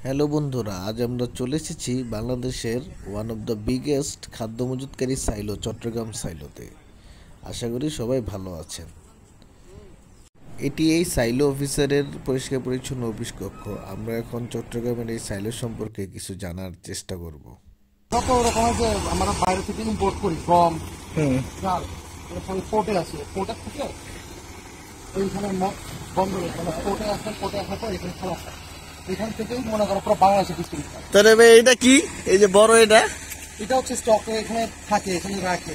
Hello বন্ধুরা, আজ আমরা চলে এসেছি বাংলাদেশের ওয়ান অফ দ্য বিগেস্ট খাদ্য মজুতকারী সাইলো চট্টগ্রাম সাইলোতে। আশা করি সবাই ভালো আছেন। এটি এই সাইলো অফিসারের পরিষ্কার পরিচ্ছন্ন অফিস কক্ষ। আমরা এখন চট্টগ্রামের এই সাইলো সম্পর্কে কিছু জানার চেষ্টা করব। যত রকমের যে আমরা বাইরে থেকে ইম্পোর্ট করি গম, চাল, এরপরে পোর্টে আছে, পোর্টের থেকে এইখানে বন্দরে মানে পোর্টে আসেন, পোর্টে আসার পর এখানে খালাস হয়। এখান থেকেই মনে করো পুরো বাংলাদেশে ডিস্ট্রিবিউট হয়। তাহলে ভাই এটা কি, এই যে বড় এটা? এটা হচ্ছে স্টকে এখানে থাকে, এখানে রাখে।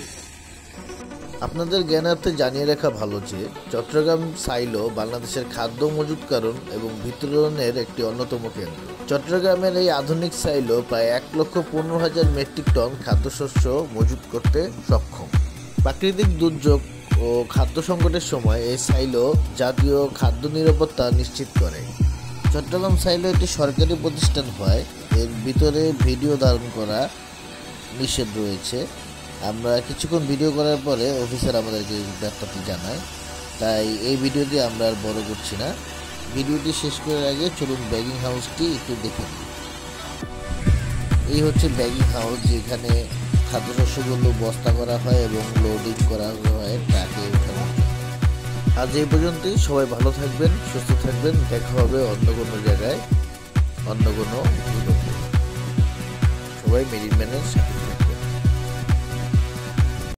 আপনাদের জ্ঞানার্থে জানিয়ে রাখা ভালো যে চট্টগ্রাম সাইলো বাংলাদেশের খাদ্য মজুতকরণ এবং বিতরণের একটি অন্যতম কেন্দ্র। চট্টগ্রামের এই আধুনিক সাইলো প্রায় 1,15,000 মেট্রিক টন খাদ্যশস্য মজুত করতে সক্ষম। প্রাকৃতিক দুর্যোগ ও খাদ্য সংকটের সময় এই সাইলো জাতীয় খাদ্য নিরাপত্তা নিশ্চিত করে। চট্টগ্রাম সাইলো একটি সরকারি প্রতিষ্ঠান হয়, এর ভিতরে ভিডিও ধারণ করা নিষেধ রয়েছে। আমরা কিছুক্ষণ ভিডিও করার পরে অফিসার আমাদেরকে ব্যাপারটি জানায়, তাই এই ভিডিওটি আমরা আর বড় করছি না। ভিডিওটি শেষ করার আগে চলুন ব্যাগিং হাউসটি একটু দেখে নিই। এই হচ্ছে ব্যাগিং হাউস, যেখানে খাদ্যশস্যগুলো বস্তা করা হয় এবং লোডিং করা হয় ট্রাকে ওঠানো। আজ এই পর্যন্তই। সবাই ভালো থাকবেন, সুস্থ থাকবেন। দেখা হবে অন্য কোনো জায়গায়, অন্য কোনো ভিডিওতে। সবাই মেরিন ম্যানের সাথে।